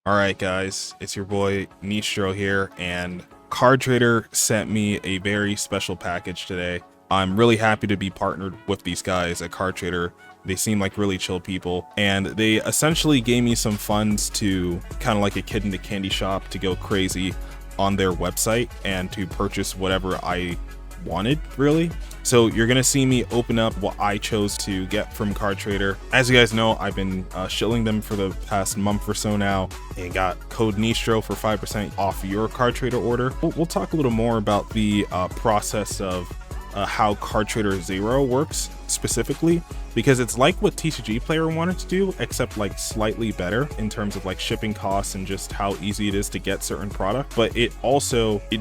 All right, guys, it's your boy Nistro here, and Card Trader sent me a very special package today. I'm really happy to be partnered with these guys at Card Trader. They seem like really chill people, and they essentially gave me some funds to kind of like a kid in the candy shop to go crazy on their website and to purchase whatever I wanted, really. So you're gonna see me open up what I chose to get from Card Trader. As you guys know, I've been shilling them for the past month or so now, and got code Nistro for 5% off your Card Trader order. We'll talk a little more about the process of how Card Trader Zero works specifically, because it's like what TCG Player wanted to do, except like slightly better in terms of like shipping costs and just how easy it is to get certain product. But it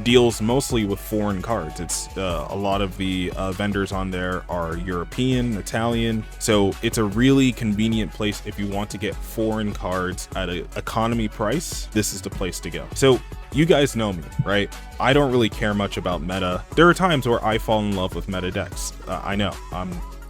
deals mostly with foreign cards. It's a lot of the vendors on there are European, Italian, so it's a really convenient place if you want to get foreign cards at an economy price. This is the place to go. So you guys know me, right? I don't really care much about meta. There are times where I fall in love with meta decks. I know,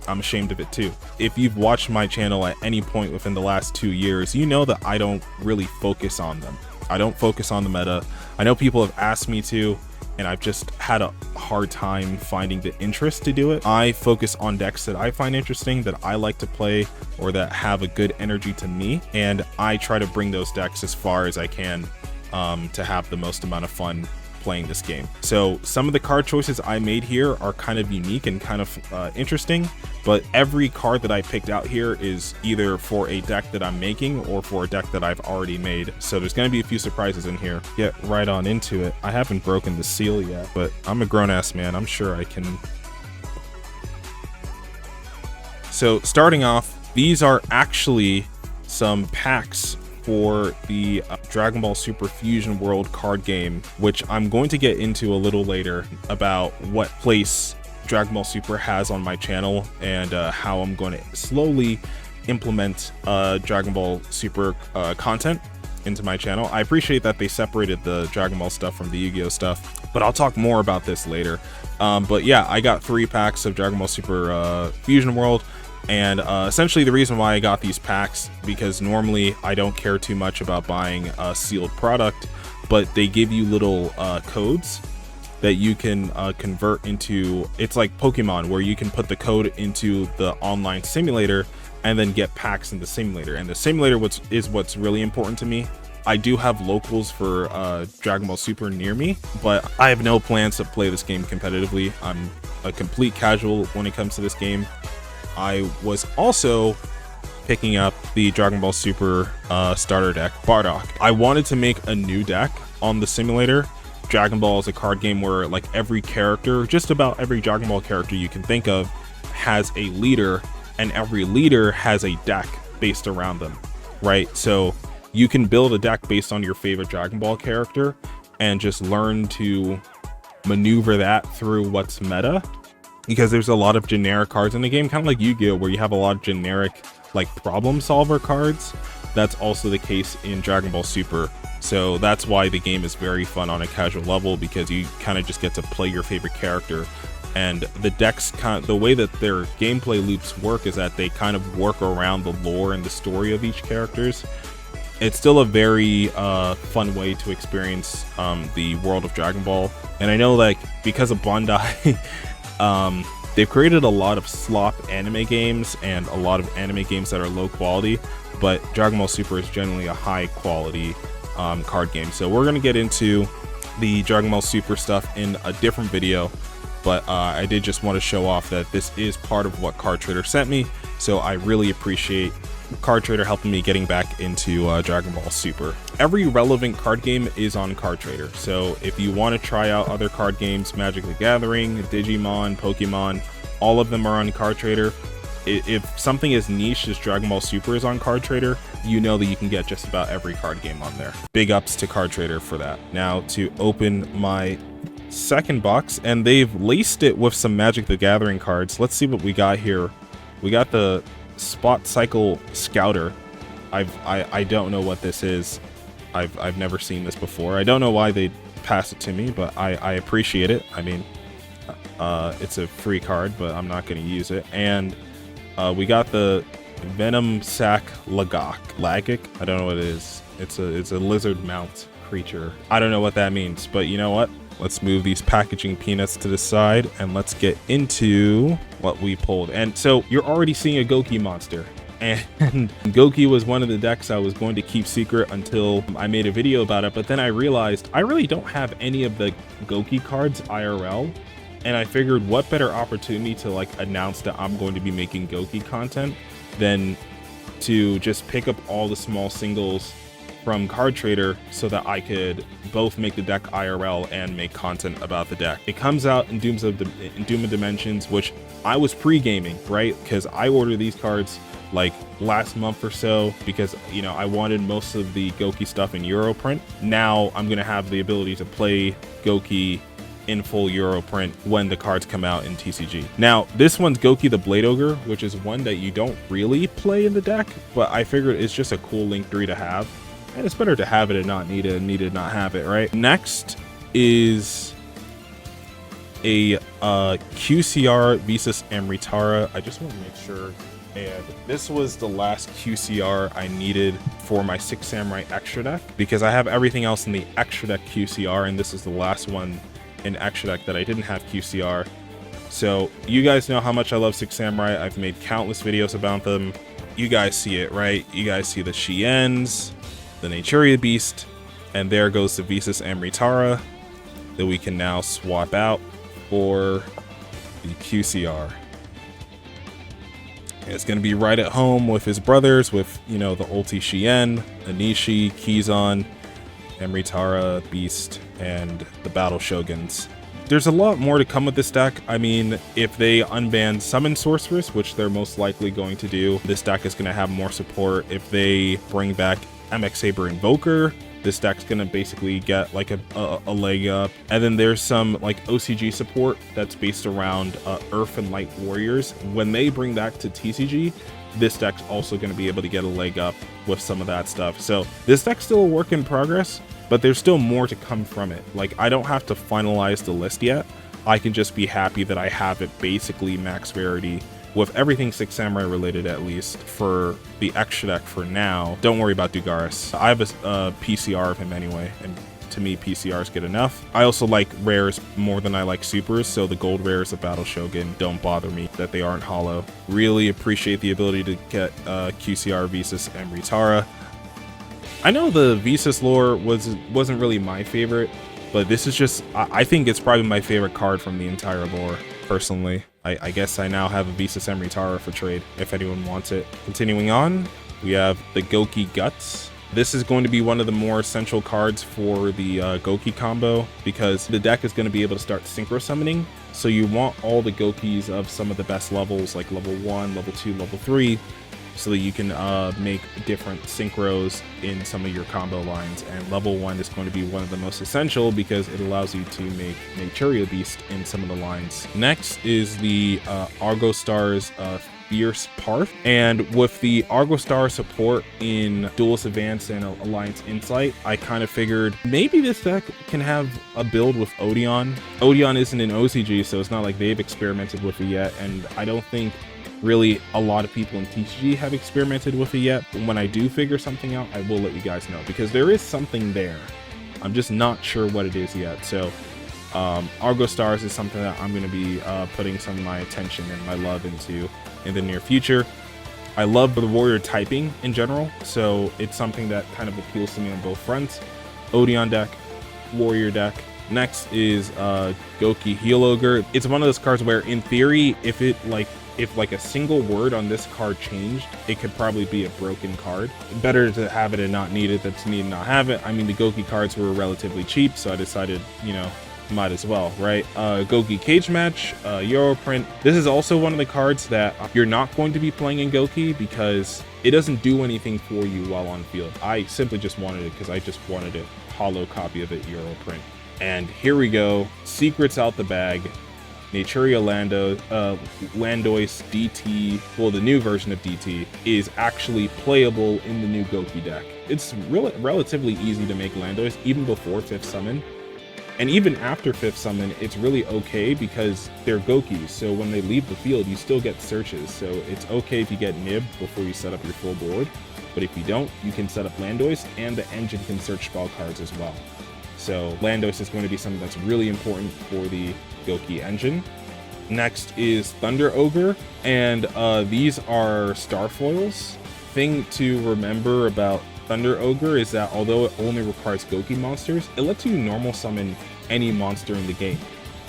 I'm ashamed of it too. If you've watched my channel at any point within the last 2 years, you know that I don't really focus on them. I don't focus on the meta. I know people have asked me to, and I've just had a hard time finding the interest to do it. I focus on decks that I find interesting, that I like to play, or that have a good energy to me, and I try to bring those decks as far as I can to have the most amount of fun playing this game. So some of the card choices I made here are kind of unique and kind of interesting, but every card that I picked out here is either for a deck that I'm making or for a deck that I've already made. So there's going to be a few surprises in here. Get right on into it. I haven't broken the seal yet, but I'm a grown-ass man. I'm sure I can. So starting off, these are actually some packs for the Dragon Ball Super Fusion World card game, which I'm going to get into a little later about what place Dragon Ball Super has on my channel and how I'm going to slowly implement Dragon Ball Super content into my channel. I appreciate that they separated the Dragon Ball stuff from the Yu-Gi-Oh stuff, but I'll talk more about this later. But yeah, I got 3 packs of Dragon Ball Super Fusion World. And essentially the reason why I got these packs, because normally I don't care too much about buying a sealed product, but they give you little codes that you can convert into. It's like Pokemon, where you can put the code into the online simulator and then get packs in the simulator. And the simulator is what's really important to me. I do have locals for Dragon Ball Super near me, but I have no plans to play this game competitively. I'm a complete casual when it comes to this game. I was also picking up the Dragon Ball Super starter deck, Bardock. I wanted to make a new deck on the simulator. Dragon Ball is a card game where like every character, just about every Dragon Ball character you can think of, has a leader, and every leader has a deck based around them, right? So you can build a deck based on your favorite Dragon Ball character and just learn to maneuver that through what's meta. Because there's a lot of generic cards in the game, kind of like Yu-Gi-Oh, where you have a lot of generic like problem solver cards. That's also the case in Dragon Ball Super. So that's why the game is very fun on a casual level, because you kind of just get to play your favorite character. And the decks, the way that their gameplay loops work is that they kind of work around the lore and the story of each characters. It's still a very fun way to experience the world of Dragon Ball. And I know, like, because of Bandai, they've created a lot of slop anime games and a lot of anime games that are low quality, but Dragon Ball Super is generally a high quality card game. So we're going to get into the Dragon Ball Super stuff in a different video, but I did just want to show off that this is part of what Card Trader sent me, so I really appreciate Card Trader helping me getting back into Dragon Ball Super. Every relevant card game is on Card Trader, so if you want to try out other card games, Magic the Gathering, Digimon, Pokemon, all of them are on Card Trader. If something as niche as Dragon Ball Super is on Card Trader, you know that you can get just about every card game on there. Big ups to Card Trader for that. Now to open my second box, and they've laced it with some Magic the Gathering cards. Let's see what we got here. We got the Spot Cycle Scouter. I don't know what this is. I've never seen this before. I don't know why they passed it to me, but I appreciate it. I mean, it's a free card, but I'm not going to use it. And we got the Venom Sac Lagic. I don't know what it is. It's a lizard mount creature. I don't know what that means, but you know what? Let's move these packaging peanuts to the side and let's get into what we pulled. And so you're already seeing a Goki monster. And Goki was one of the decks I was going to keep secret until I made a video about it. But then I realized I really don't have any of the Goki cards IRL. And I figured what better opportunity to like announce that I'm going to be making Goki content than to just pick up all the small singles from Card Trader so that I could both make the deck IRL and make content about the deck. It comes out in Doom of Dimensions, which I was pre-gaming, right? Because I ordered these cards like last month or so because, you know, I wanted most of the Goki stuff in Europrint. Now I'm gonna have the ability to play Goki in full Europrint when the cards come out in TCG. Now, this one's Goki the Blade Ogre, which is one that you don't really play in the deck, but I figured it's just a cool Link 3 to have. And it's better to have it and not need it, and need it and not have it, right? Next is a QCR Visas Amritara. I just want to make sure. And this was the last QCR I needed for my Six Samurai extra deck, because I have everything else in the extra deck QCR, and this is the last one in extra deck that I didn't have QCR. So you guys know how much I love Six Samurai. I've made countless videos about them. You guys see it, right? You guys see the Shiens, the Naturia Beast, and there goes the Visas Amritara that we can now swap out for the QCR. And it's going to be right at home with his brothers, with, you know, the Ulti Shien, Anishi, Kizan, Amritara, Beast, and the Battle Shoguns. There's a lot more to come with this deck. I mean, if they unban Summon Sorceress, which they're most likely going to do, this deck is going to have more support. If they bring back MX Saber Invoker, this deck's gonna basically get like a leg up. And then there's some like OCG support that's based around Earth and Light Warriors. When they bring that to TCG, this deck's also gonna be able to get a leg up with some of that stuff. So this deck's still a work in progress, but there's still more to come from it. Like, I don't have to finalize the list yet. I can just be happy that I have it basically max rarity with everything Six Samurai related, at least for the extra deck for now. Don't worry about Dugaris. I have a PCR of him anyway, and to me PCRs get enough. I also like rares more than I like supers, so the gold rares of Battle Shogun don't bother me that they aren't hollow. Really appreciate the ability to get QCR Visas Amritara. I know the Visas lore wasn't really my favorite, but this is just, I think it's probably my favorite card from the entire lore, personally. I guess I now have a Visas Amritara for trade, if anyone wants it. Continuing on, we have the Goki Guts. This is going to be one of the more essential cards for the Goki combo, because the deck is going to be able to start synchro summoning. So you want all the Gokis of some of the best levels, like level 1, level 2, level 3, so that you can make different synchros in some of your combo lines. And level 1 is going to be one of the most essential because it allows you to make Naturia Beast in some of the lines. Next is the Argostar's Fierce Parth. And with the Argostar support in Duelist Advance and Alliance Insight, I kind of figured maybe this deck can have a build with Odeon. Odeon isn't in OCG, so it's not like they've experimented with it yet, and I don't think really a lot of people in TCG have experimented with it yet. But when I do figure something out, I will let you guys know, because there is something there. I'm just not sure what it is yet. So Argo Stars is something that I'm going to be putting some of my attention and my love into in the near future. I love the warrior typing in general, so it's something that kind of appeals to me on both fronts. Odeon deck, warrior deck. Next is Goki Heel Ogre. It's one of those cards where, in theory, if a single word on this card changed, it could probably be a broken card. Better to have it and not need it than to need and not have it. I mean, the Goki cards were relatively cheap, so I decided, you know, might as well, right? Goki Cage Match, Europrint. This is also one of the cards that you're not going to be playing in Goki because it doesn't do anything for you while on field. I simply just wanted it because I just wanted a hollow copy of it, Europrint. And here we go, secrets out the bag. Naturia Landois DT, well, the new version of DT, is actually playable in the new Goki deck. It's relatively easy to make Landois, even before 5th Summon. And even after 5th summon, it's really okay because they're Gokis, so when they leave the field, you still get searches. So it's okay if you get Nib before you set up your full board, but if you don't, you can set up Landois, and the engine can search spell cards as well. So Landois is going to be something that's really important for the Goki engine. Next is Thunder Ogre, and these are star foils. Thing to remember about Thunder Ogre is that although it only requires Goki monsters, it lets you normal summon any monster in the game.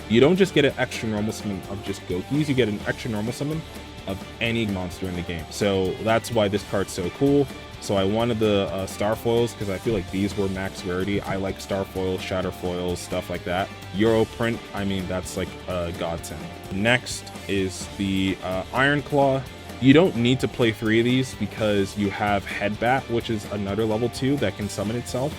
You don't just get an extra normal summon of just Gokis, you get an extra normal summon of any monster in the game. So that's why this card's so cool. So I wanted the star foils because I feel like these were max rarity. I like star foils, shatter foils, stuff like that. Euro print, I mean, that's like a godsend. Next is the Iron Claw. You don't need to play 3 of these because you have Headbat, which is another level 2 that can summon itself.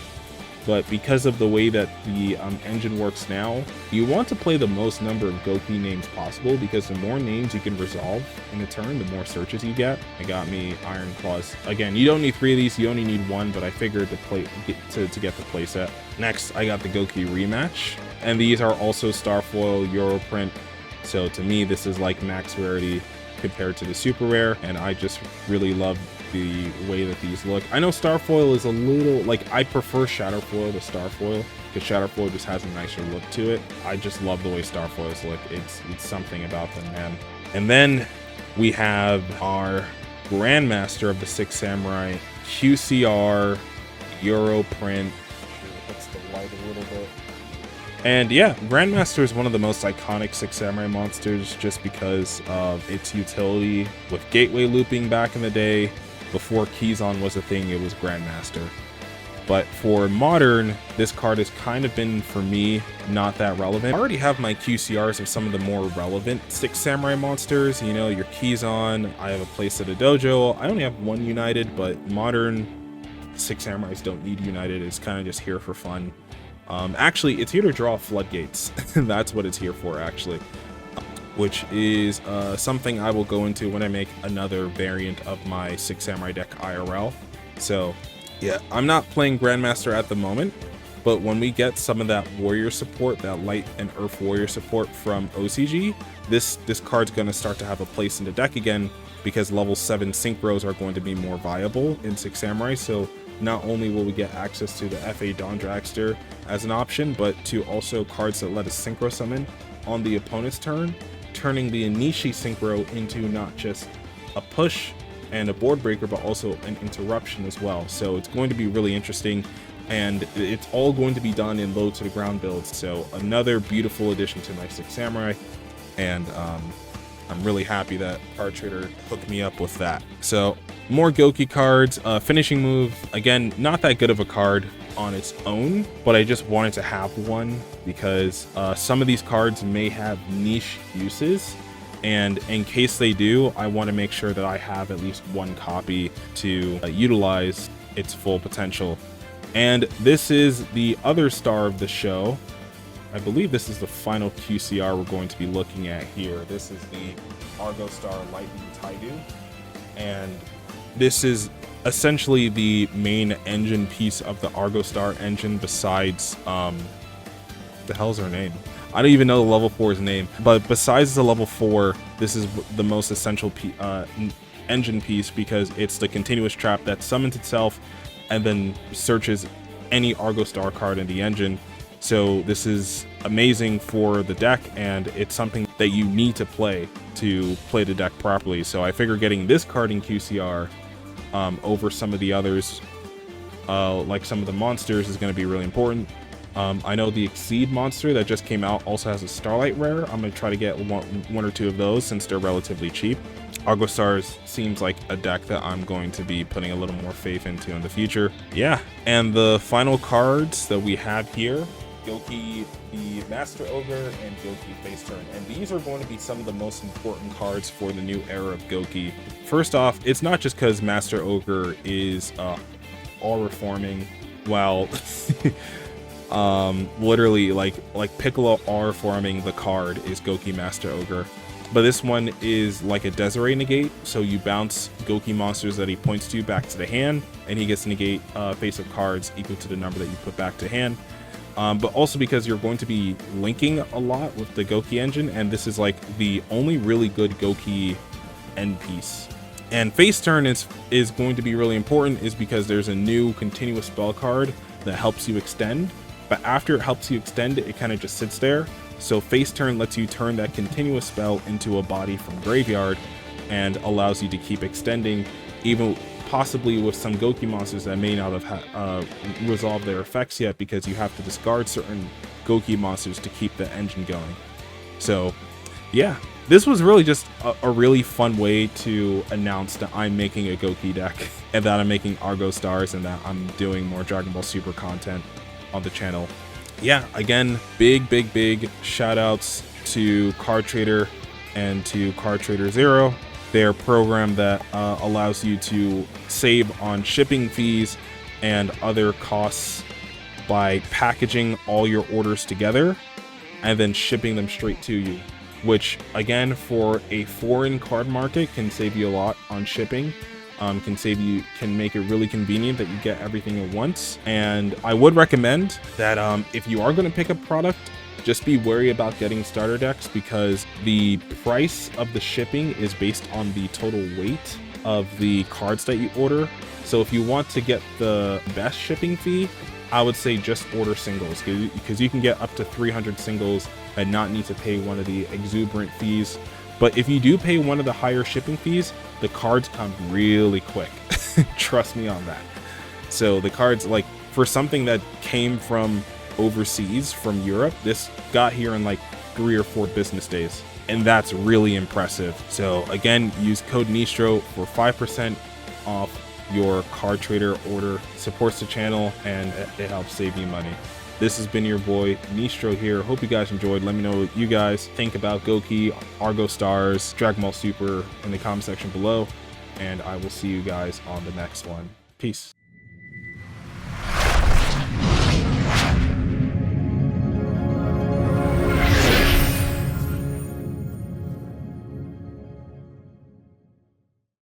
But because of the way that the engine works now, you want to play the most number of Goki names possible, because the more names you can resolve in a turn, the more searches you get. It got me Iron Claws. Again, you don't need 3 of these, you only need 1, but I figured to get the playset. Next, I got the Goki Rematch, and these are also Starfoil, Europrint. So to me, this is like max rarity compared to the super rare, and I just really love the way that these look. I know Starfoil is a little, like, I prefer Shadowfoil to Starfoil because Shadowfoil just has a nicer look to it. I just love the way Starfoils look. It's something about them, man. And then we have our Grandmaster of the Six Samurai, QCR, Europrint. Let's the light a little bit. And yeah, Grandmaster is one of the most iconic Six Samurai monsters just because of its utility with gateway looping back in the day. Before Keyzon was a thing, it was Grandmaster. But for modern, this card has kind of been, for me, not that relevant. I already have my QCRs of some of the more relevant Six Samurai monsters. You know, your Keyzon, I have a place at a dojo. I only have 1 United, but modern Six Samurais don't need United. It's kind of just here for fun. Actually, it's here to draw floodgates. That's what it's here for, actually. Which is something I will go into when I make another variant of my Six Samurai deck IRL. So, yeah, I'm not playing Grandmaster at the moment, but when we get some of that warrior support, that light and earth warrior support from OCG, this card's going to start to have a place in the deck again, because level 7 synchros are going to be more viable in Six Samurai. So not only will we get access to the FA Dawn Dragster as an option, but to also cards that let us synchro summon on the opponent's turn, turning the Inishi synchro into not just a push and a board breaker, but also an interruption as well. So it's going to be really interesting, and it's all going to be done in low to the ground builds. So another beautiful addition to my Six Samurai, and I'm really happy that Card Trader hooked me up with that. So more Goki cards. Finishing Move, again, not that good of a card on its own, but I just wanted to have one because some of these cards may have niche uses, and in case they do, I want to make sure that I have at least 1 copy to utilize its full potential. And this is the other star of the show. I believe this is the final QCR we're going to be looking at here. This is the Argo Star Lightning Taidu, and this is essentially the main engine piece of the Argo Star engine besides, the hell's her name? I don't even know the level 4's name, but besides the level 4, this is the most essential engine piece, because it's the continuous trap that summons itself and then searches any Argo Star card in the engine. So this is amazing for the deck, and it's something that you need to play the deck properly. So I figure getting this card in QCR over some of the others, like some of the monsters, is going to be really important. I know the Exceed monster that just came out also has a Starlight rare. I'm going to try to get one or 2 of those since they're relatively cheap. Argo Stars seems like a deck that I'm going to be putting a little more faith into in the future. Yeah, and the final cards that we have here, Goki the Master Ogre and Goki Face Turn, and these are going to be some of the most important cards for the new era of Goki. First off, it's not just because Master Ogre is aura forming, while literally like Piccolo aura forming the card is Goki Master Ogre, but this one is like a Desiree negate, so you bounce Goki monsters that he points to back to the hand, and he gets to negate face of cards equal to the number that you put back to hand. but also because you're going to be linking a lot with the Goki engine, and this is like the only really good Goki end piece. And face turn is going to be really important, is because there's a new continuous spell card that helps you extend, but after it helps you extend, it kind of just sits there. So face turn lets you turn that continuous spell into a body from graveyard and allows you to keep extending, even possibly with some Goki monsters that may not have resolved their effects yet, because you have to discard certain Goki monsters to keep the engine going. So yeah, this was really just a really fun way to announce that I'm making a Goki deck and that I'm making Argo Stars and that I'm doing more Dragon Ball Super content on the channel. Yeah, again, big shout outs to Card Trader and to Card Trader Zero. Their program that allows you to save on shipping fees and other costs by packaging all your orders together and then shipping them straight to you, which again, for a foreign card market, can save you a lot on shipping. Can make it really convenient that you get everything at once. And I would recommend that if you are going to pick a product, just be wary about getting starter decks, because the price of the shipping is based on the total weight of the cards that you order. So if you want to get the best shipping fee, I would say just order singles, because you can get up to 300 singles and not need to pay one of the exuberant fees. But if you do pay one of the higher shipping fees, the cards come really quick. Trust me on that. So the cards, like for something that came from overseas, from Europe, this got here in like 3 or 4 business days, and that's really impressive. So again, use code Nistro for 5% off your Card Trader order. Supports the channel and it helps save you money. This has been your boy Nistro here. Hope you guys enjoyed. Let me know what you guys think about Goki, Argo Stars, Dragon Ball Super in the comment section below, and I will see you guys on the next one. Peace.